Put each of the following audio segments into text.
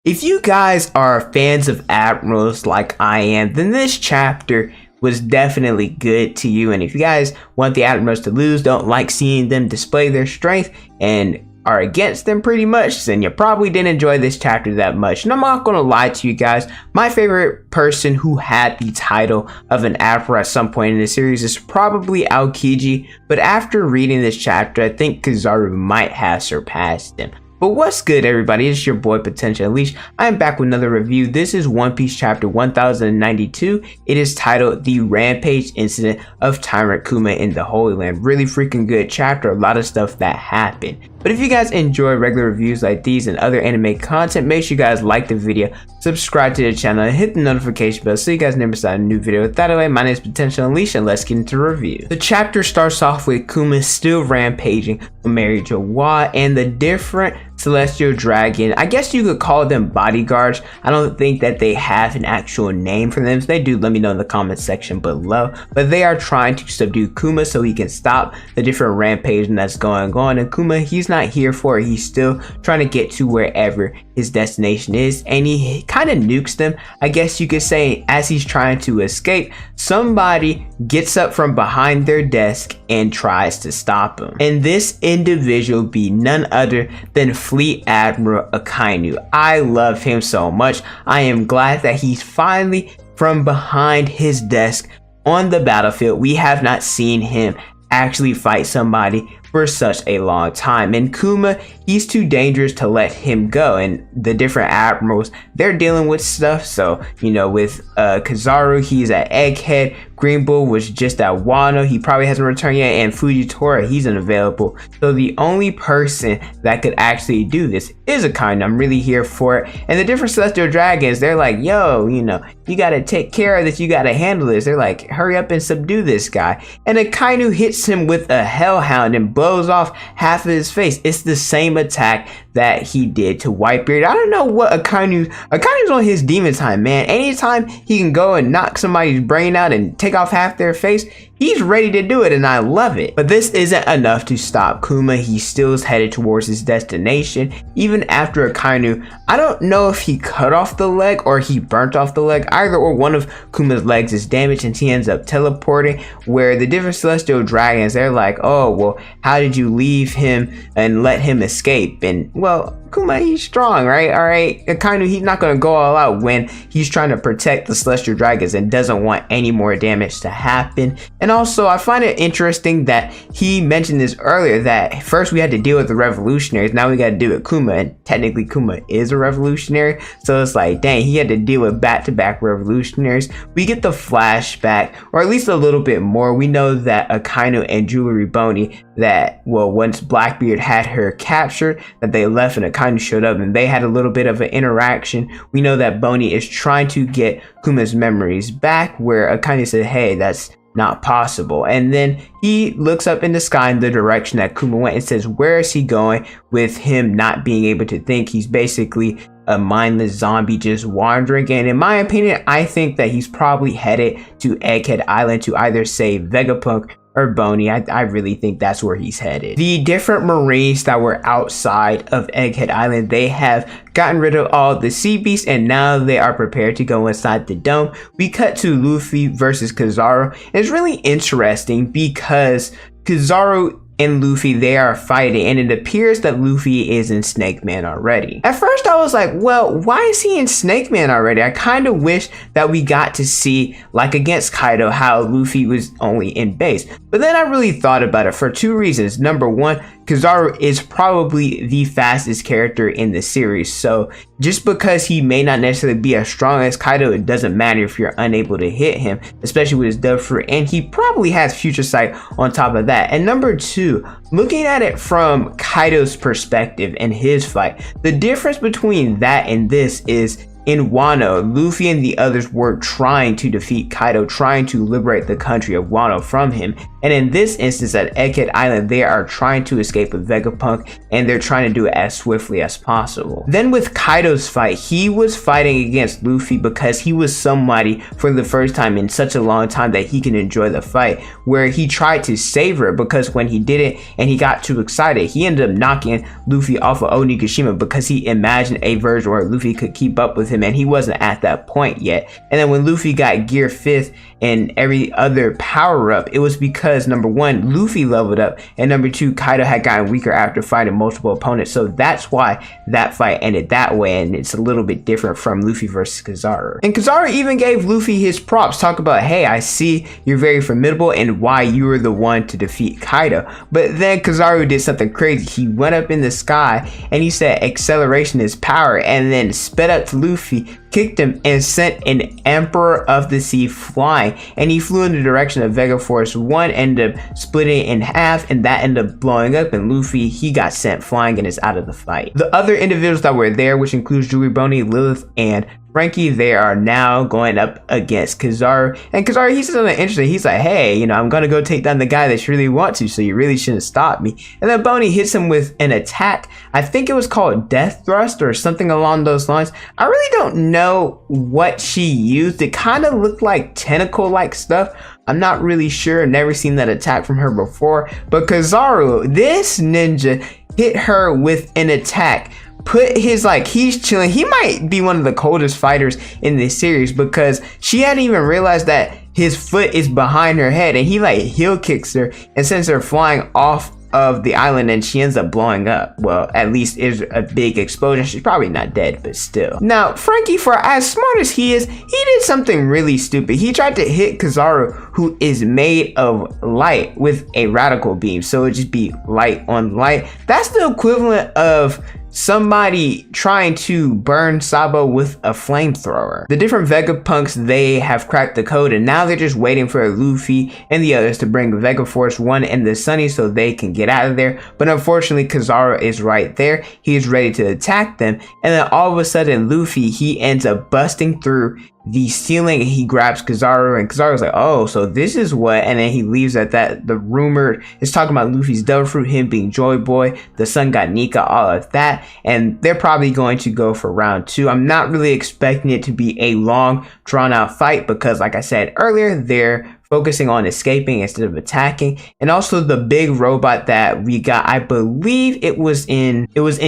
If you guys are fans of admirals like I am, then this chapter was definitely good to you. And if you guys want the admirals to lose, don't like seeing them display their strength, and are against them pretty much, then you probably didn't enjoy this chapter that much. And I'm not gonna lie to you guys, my favorite person who had the title of an admiral at some point in the series is probably Aokiji, but after reading this chapter, I think Kizaru might have surpassed him. But what's good, everybody? It's your boy Potential Unleashed. I am back with another review. This is One Piece chapter 1092. It is titled The Rampage Incident of Tyrant Kuma in the Holy Land. Really freaking good chapter. A lot of stuff that happened. But if you guys enjoy regular reviews like these and other anime content, make sure you guys like the video, subscribe to the channel, and hit the notification bell so you guys never miss out on a new video. With that away, my name is Potential Unleashed, and let's get into the review. The chapter starts off with Kuma still rampaging with Marijoa and the different celestial dragon. I guess you could call them bodyguards. I don't think that they have an actual name for them. If they do, let me know in the comment section below. But they are trying to subdue Kuma so he can stop the different rampaging that's going on. And Kuma, he's not here for it. He's still trying to get to wherever his destination is, and he kind of nukes them, I guess you could say. As he's trying to escape, somebody gets up from behind their desk and tries to stop him. And this individual be none other than Fleet Admiral Akainu. I love him so much. I am glad that he's finally from behind his desk on the battlefield. We have not seen him actually fight somebody for such a long time, and Kuma, he's too dangerous to let him go. And the different admirals, they're dealing with stuff. So, you know, with Kazaro, he's at Egghead. Green Bull was just at Wano, he probably hasn't returned yet, and Fujitora, he's unavailable. So the only person that could actually do this is Akainu. I'm really here for it. And the different celestial dragons, they're like, yo, you know, you gotta take care of this, you gotta handle this. They're like, hurry up and subdue this guy. And Akainu hits him with a hellhound and blows off half of his face. It's the same attack that he did to Whitebeard. I don't know what Akainu's on his demon time, man. Anytime he can go and knock somebody's brain out and take off half their face, he's ready to do it, and I love it. But this isn't enough to stop Kuma. He still is headed towards his destination. Even after Akainu, I don't know if he cut off the leg or he burnt off the leg. Either or, one of Kuma's legs is damaged and he ends up teleporting, where the different celestial dragons, they're like, oh, well, how did you leave him and let him escape? And well, Kuma, he's strong, right? All right, Akainu, he's not going to go all out when he's trying to protect the celestial dragons and doesn't want any more damage to happen. And also, I find it interesting that he mentioned this earlier, that first we had to deal with the revolutionaries, now we got to deal with Kuma, and technically Kuma is a revolutionary. So it's like, dang, he had to deal with back-to-back revolutionaries. We get the flashback, or at least a little bit more. We know that Akainu and Jewelry Boney, that, well, once Blackbeard had her captured, that they left and Akainu showed up and they had a little bit of an interaction. We know that Boney is trying to get Kuma's memories back, where Akainu said, hey, that's not possible. And then he looks up in the sky in the direction that Kuma went and says, where is he going? With him not being able to think, he's basically a mindless zombie just wandering. And in my opinion, I think that he's probably headed to Egghead Island to either save Vegapunk or Boney. I really think that's where he's headed. The different Marines that were outside of Egghead Island, they have gotten rid of all the sea beasts, and now they are prepared to go inside the dome. We cut to Luffy versus Kazaro. It's really interesting because Kazaro and Luffy, they are fighting, and it appears that Luffy is in Snakeman already. At first I was like, well, why is he in Snakeman already? I kind of wish that we got to see, like against Kaido, how Luffy was only in base. But then I really thought about it for two reasons. Number one, Kazaro is probably the fastest character in the series, so just because he may not necessarily be as strong as Kaido, it doesn't matter if you're unable to hit him, especially with his dove fruit, and he probably has future sight on top of that. And number two, looking at it from Kaido's perspective and his fight, the difference between that and this is, in Wano, Luffy and the others were trying to defeat Kaido, trying to liberate the country of Wano from him. And in this instance at Egghead Island, they are trying to escape with Vegapunk, and they're trying to do it as swiftly as possible. Then with Kaido's fight, he was fighting against Luffy because he was somebody for the first time in such a long time that he can enjoy the fight, where he tried to savor it, because when he did it and he got too excited, he ended up knocking Luffy off of Onigashima because he imagined a version where Luffy could keep up with him, and he wasn't at that point yet. And then when Luffy got Gear 5th and every other power up, it was because number one, Luffy leveled up, and number two, Kaido had gotten weaker after fighting multiple opponents. So that's why that fight ended that way, and it's a little bit different from Luffy versus Kazaro. And Kazaro even gave Luffy his props, talk about, hey, I see you're very formidable and why you were the one to defeat Kaido. But then Kazaro did something crazy. He went up in the sky and he said acceleration is power, and then sped up to Luffy, kicked him, and sent an Emperor of the Sea flying, and he flew in the direction of Vega Force 1, ended up splitting in half, and that ended up blowing up, and Luffy, he got sent flying and is out of the fight. The other individuals that were there, which includes Jewelry Boney, Lilith, and Frankie, they are now going up against Kizaru, and Kizaru, he said something interesting. He's like, hey, you know, I'm gonna go take down the guy that you really want to, so you really shouldn't stop me. And then Boney hits him with an attack. I think it was called Death Thrust or something along those lines. I really don't know what she used. It kind of looked like tentacle-like stuff. I'm not really sure. Never seen that attack from her before. But Kizaru, this ninja, hit her with an attack. Put his, like, he's chilling. He might be one of the coldest fighters in this series, because she hadn't even realized that his foot is behind her head, and he like heel kicks her and sends her flying off of the island, and she ends up blowing up. Well, at least it's a big explosion. She's probably not dead, but still. Now, Frankie, for as smart as he is, he did something really stupid. He tried to hit Kizaru, who is made of light, with a radical beam, so it'd just be light on light. That's the equivalent of somebody trying to burn Sabo with a flamethrower. The different Vegapunks, they have cracked the code, and now they're just waiting for Luffy and the others to bring Vega Force 1 and the Sunny so they can get out of there. But unfortunately, Kazaro is right there. He is ready to attack them, and then all of a sudden Luffy, he ends up busting through the ceiling, and he grabs Kizaru, and Kizaru's like, oh, so this is what, and then he leaves at that. The rumor is talking about Luffy's devil fruit, him being Joy Boy, the Sun God Nika, all of that, and they're probably going to go for round 2. I'm not really expecting it to be a long, drawn out fight, because like I said earlier, they're focusing on escaping instead of attacking. And also the big robot that we got, I believe it was in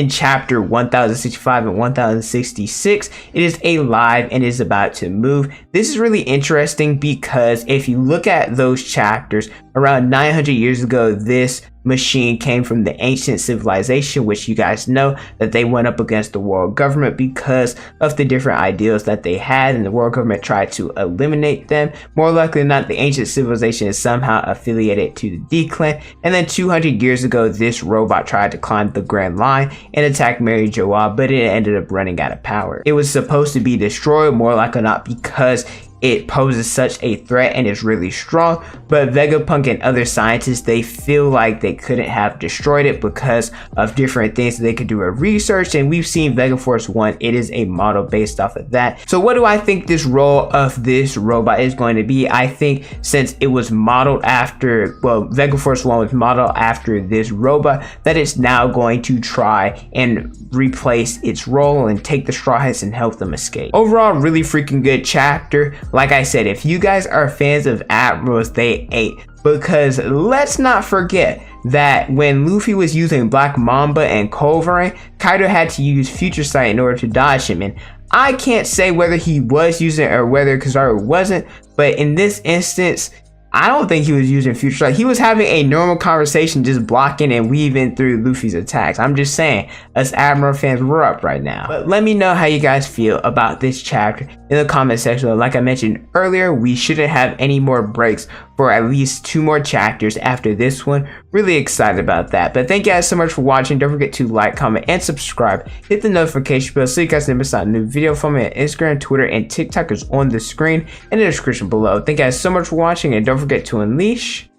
chapter 1065 and 1066. It is alive and is about to move. This is really interesting because if you look at those chapters, around 900 years ago, this machine came from the ancient civilization, which you guys know that they went up against the world government because of the different ideals that they had, and the world government tried to eliminate them. More likely than not, the ancient civilization is somehow affiliated to the D-Clan, and then 200 years ago, this robot tried to climb the Grand Line and attack Marijoa, but it ended up running out of power. It was supposed to be destroyed, more likely than not, because it poses such a threat and is really strong, but Vegapunk and other scientists, they feel like they couldn't have destroyed it because of different things that they could do a research, and we've seen Vega Force 1, it is a model based off of that. So what do I think this role of this robot is going to be? I think since it was modeled after, well, Vega Force 1 was modeled after this robot, that it's now going to try and replace its role and take the Straw Hats and help them escape. Overall, really freaking good chapter. Like I said, if you guys are fans of Admirals, they ate, because let's not forget that when Luffy was using Black Mamba and Culverin, Kaido had to use Future Sight in order to dodge him, and I can't say whether he was using it or whether Kizaru wasn't, but in this instance, I don't think he was using Future Sight. He was having a normal conversation, just blocking and weaving through Luffy's attacks. I'm just saying, us Admiral fans, we're up right now. But let me know how you guys feel about this chapter in the comment section. Like I mentioned earlier, we shouldn't have any more breaks for at least 2 more chapters after this one. Really excited about that. But thank you guys so much for watching. Don't forget to like, comment, and subscribe. Hit the notification bell so you guys never miss out a new video. Follow me on Instagram, Twitter, and TikTok is on the screen and in the description below. Thank you guys so much for watching, and don't forget to unleash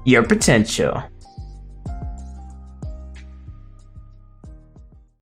your potential.